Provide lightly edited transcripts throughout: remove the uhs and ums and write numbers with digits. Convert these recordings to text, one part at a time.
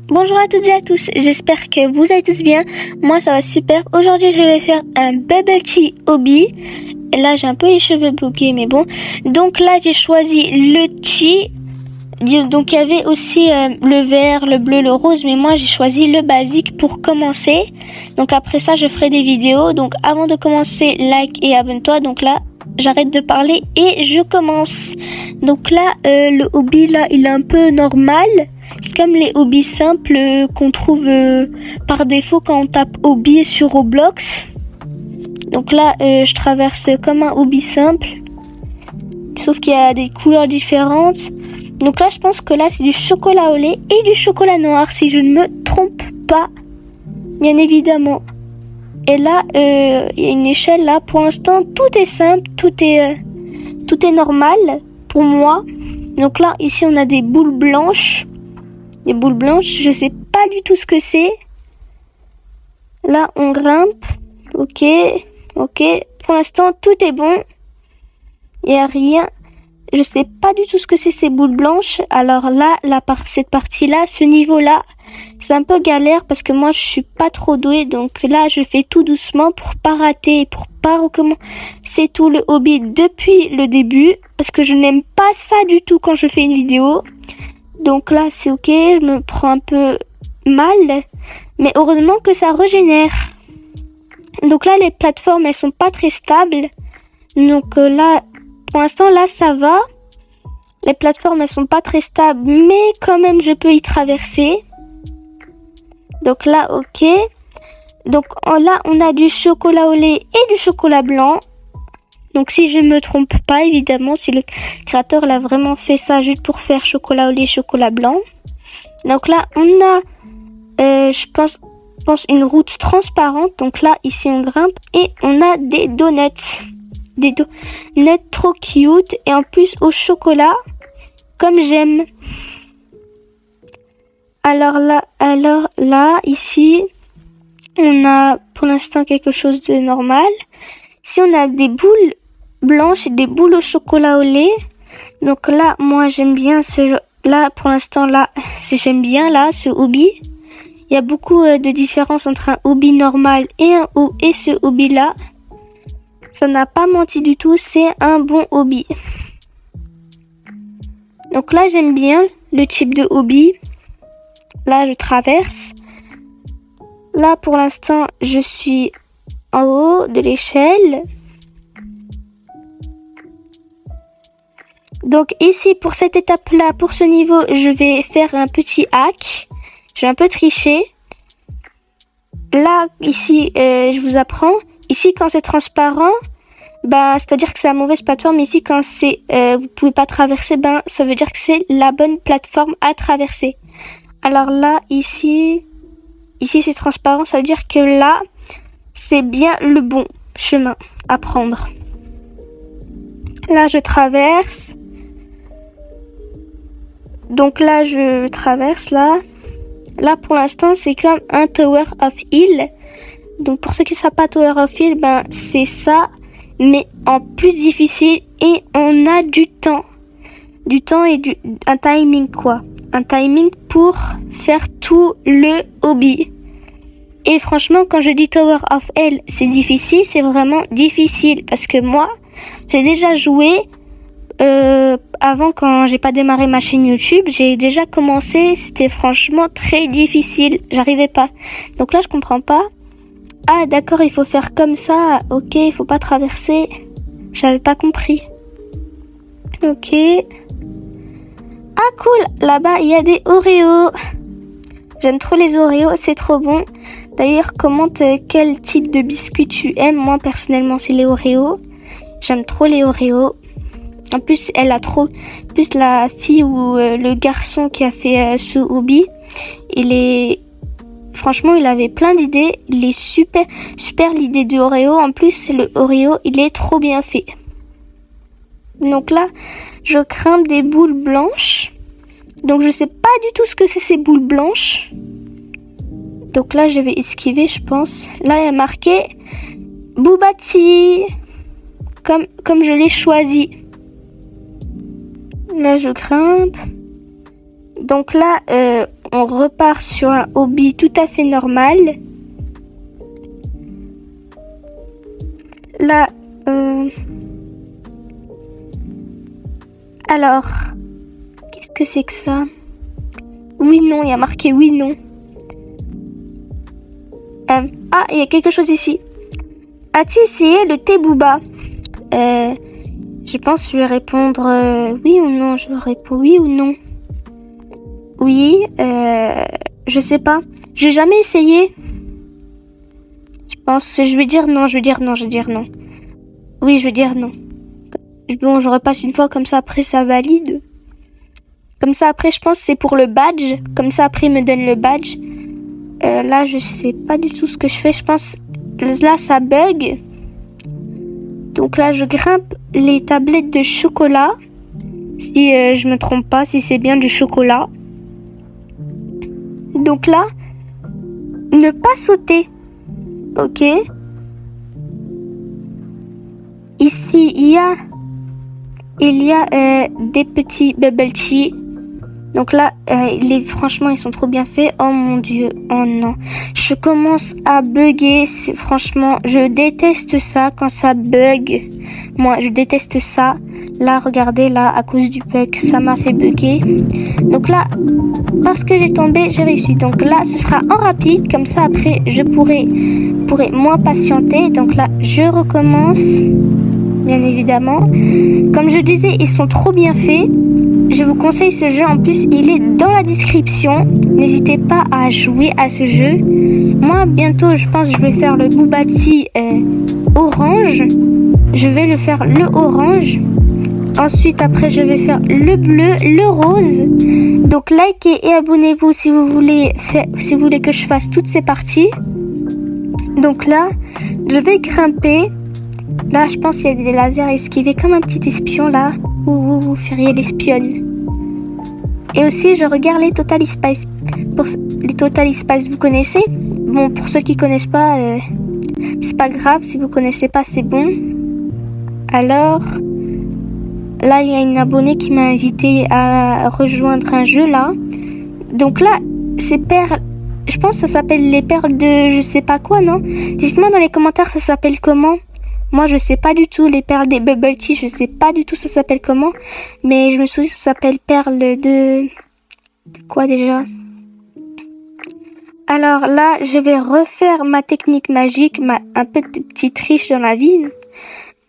Bonjour à toutes et à tous, j'espère que vous allez tous bien. Moi ça va super. Aujourd'hui je vais faire un bubble tea hobby. Et là j'ai un peu les cheveux bouclés mais bon. Donc là j'ai choisi le tea. Donc il y avait aussi le vert, le bleu, le rose, mais moi j'ai choisi le basique pour commencer. Donc après ça je ferai des vidéos. Donc avant de commencer, like et abonne-toi. Donc là j'arrête de parler et je commence. Donc là le hobby là il est un peu normal. C'est comme les hobbies simples qu'on trouve par défaut quand on tape hobby sur Roblox. Donc là je traverse comme un hobby simple. Sauf qu'il y a des couleurs différentes. Donc là je pense que là c'est du chocolat au lait et du chocolat noir si je ne me trompe pas. Bien évidemment. Et là il y a une échelle là. Pour l'instant tout est simple, tout est normal pour moi. Donc là ici on a des boules blanches. Des boules blanches, je sais pas du tout ce que c'est. Là, on grimpe. Ok. Pour l'instant, tout est bon. Il n'y a rien. Je sais pas du tout ce que c'est ces boules blanches. Alors là, cette partie-là, ce niveau-là, c'est un peu galère parce que moi, je suis pas trop douée. Donc là, je fais tout doucement pour pas rater, pour pas recommencer tout le hobby depuis le début. Parce que je n'aime pas ça du tout quand je fais une vidéo. Donc là, c'est ok, je me prends un peu mal, mais heureusement que ça régénère. Donc là, les plateformes, elles sont pas très stables. Donc là, pour l'instant, là, ça va. Les plateformes, elles sont pas très stables, mais quand même, je peux y traverser. Donc là, ok. Donc là, on a du chocolat au lait et du chocolat blanc. Donc si je ne me trompe pas, évidemment, si le créateur l'a vraiment fait ça juste pour faire chocolat au lait, chocolat blanc. Donc là, on a, je pense une route transparente. Donc là, ici, on grimpe et on a des donuts. Des donuts trop cute et en plus au chocolat, comme j'aime. Alors là, ici, on a pour l'instant quelque chose de normal. Si on a des boules blanches et des boules au chocolat au lait. Donc là, moi, j'aime bien là, pour l'instant, là, j'aime bien, là, ce hobby. Il y a beaucoup de différences entre un hobby normal et ce hobby-là. Ça n'a pas menti du tout, c'est un bon hobby. Donc là, j'aime bien le type de hobby. Là, je traverse. Là, pour l'instant, je suis en haut de l'échelle. Donc ici, pour cette étape-là, pour ce niveau, je vais faire un petit hack. Je vais un peu tricher. Là, ici, je vous apprends. Ici, quand c'est transparent, c'est-à-dire que c'est la mauvaise plateforme. Ici, quand vous pouvez pas traverser, ça veut dire que c'est la bonne plateforme à traverser. Alors là, ici c'est transparent. Ça veut dire que là, c'est bien le bon chemin à prendre. Là, je traverse. Donc là, je traverse là. Là, pour l'instant, c'est comme un Tower of Hill. Donc pour ceux qui ne savent pas Tower of Hill, c'est ça, mais en plus difficile et on a du temps. Du temps et un timing quoi. Un timing pour faire tout le hobby. Et franchement, quand je dis Tower of Hell, c'est difficile, c'est vraiment difficile. Parce que moi, j'ai déjà joué avant quand j'ai pas démarré ma chaîne YouTube. J'ai déjà commencé, c'était franchement très difficile. J'arrivais pas. Donc là, je comprends pas. Ah d'accord, il faut faire comme ça. Ok, il faut pas traverser. J'avais pas compris. Ok. Ah cool, là-bas, il y a des Oreos. J'aime trop les Oreos, c'est trop bon. D'ailleurs, commente quel type de biscuit tu aimes. Moi, personnellement, c'est les Oreos. J'aime trop les Oreos. En plus, plus la fille ou le garçon qui a fait ce hobby, franchement, il avait plein d'idées. Il est super l'idée de Oreo. En plus, le Oreo, il est trop bien fait. Donc là, je grimpe des boules blanches. Donc je sais pas du tout ce que c'est ces boules blanches. Donc là, je vais esquiver, je pense. Là, il y a marqué Boubati. Comme je l'ai choisi. Là, je grimpe. Donc là, on repart sur un hobby tout à fait normal. Là, alors, qu'est-ce que c'est que ça? Oui, non, il y a marqué oui, non. Il y a quelque chose ici. As-tu essayé le thé Booba? Je pense que je vais répondre oui ou non. Je réponds oui ou non. Oui, je sais pas. J'ai jamais essayé. Je vais dire non. Oui, je vais dire non. Bon, je repasse une fois, comme ça après ça valide. Comme ça après, je pense que c'est pour le badge. Comme ça après, il me donne le badge. Là, je sais pas du tout ce que je fais. Je pense là, ça bug. Donc là, je grimpe les tablettes de chocolat. Si je me trompe pas, si c'est bien du chocolat. Donc là, ne pas sauter. Ok. Ici, il y a des petits bubble tea. Donc là, franchement, ils sont trop bien faits. Oh mon dieu, oh non. Je commence à bugger. Franchement, je déteste ça quand ça bug. Moi, je déteste ça. Là, regardez, là, à cause du bug, ça m'a fait bugger. Donc là, parce que j'ai tombé, j'ai réussi. Donc là, ce sera en rapide. Comme ça, après, je pourrai moins patienter. Donc là, je recommence. Bien évidemment. Comme je disais, ils sont trop bien faits. Je vous conseille ce jeu. En plus, il est dans la description. N'hésitez pas à jouer à ce jeu. Moi, bientôt, je pense que je vais faire le Booba Tea orange. Je vais le faire le orange. Ensuite, après, je vais faire le bleu, le rose. Donc, likez et abonnez-vous si vous voulez que je fasse toutes ces parties. Donc là, je vais grimper. Là, je pense qu'il y a des lasers à esquiver comme un petit espion là. Vous feriez l'espionne. Et aussi, je regarde les Total Spice. Les Total Spice, vous connaissez? Bon, pour ceux qui connaissent pas, c'est pas grave. Si vous connaissez pas, c'est bon. Alors, là, il y a une abonnée qui m'a invité à rejoindre un jeu là. Donc là, ces perles, je pense que ça s'appelle les perles de je sais pas quoi, non? Dites-moi dans les commentaires, ça s'appelle comment? Moi, je sais pas du tout. Les perles des bubble tea, je sais pas du tout ça s'appelle comment. Mais je me souviens que ça s'appelle perles de quoi déjà? Alors là, je vais refaire ma technique magique, un peu de petite triche dans la vie.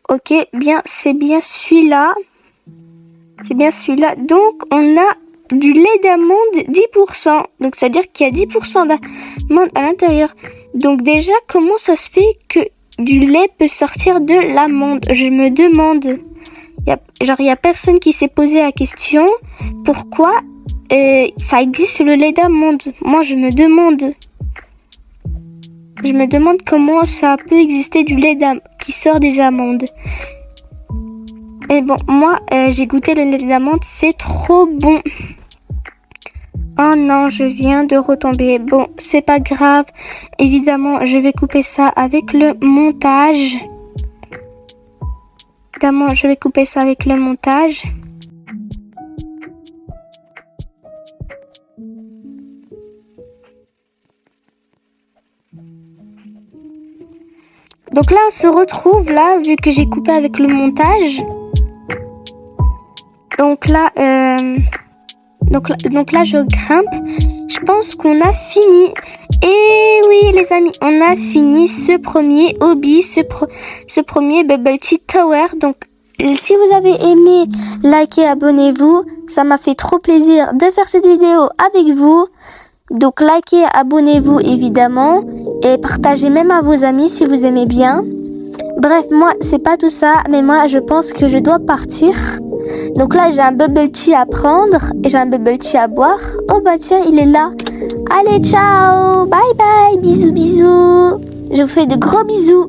Ok, bien, c'est bien celui-là. C'est bien celui-là. Donc, on a du lait d'amande 10%. Donc, c'est-à-dire qu'il y a 10% d'amande à l'intérieur. Donc, déjà, comment ça se fait que du lait peut sortir de l'amande? Je me demande. Il y a personne qui s'est posé la question. Pourquoi ça existe le lait d'amande? Moi, je me demande. Je me demande comment ça peut exister du lait qui sort des amandes. Et bon, moi, j'ai goûté le lait d'amande. C'est trop bon. Oh non, je viens de retomber. Bon, c'est pas grave. Évidemment, je vais couper ça avec le montage. Évidemment, je vais couper ça avec le montage. Donc là, on se retrouve là, vu que j'ai coupé avec le montage. Donc là, je grimpe. Je pense qu'on a fini. Et oui, les amis, on a fini ce premier hobby, ce premier Bubble Tea Tower. Donc, si vous avez aimé, likez, abonnez-vous. Ça m'a fait trop plaisir de faire cette vidéo avec vous. Donc, likez, abonnez-vous évidemment. Et partagez même à vos amis si vous aimez bien. Bref, moi, c'est pas tout ça. Mais moi, je pense que je dois partir. Donc là, j'ai un bubble tea à prendre et j'ai un bubble tea à boire. Oh bah tiens, il est là. Allez, ciao, bye bye, bisous, bisous. Je vous fais de gros bisous.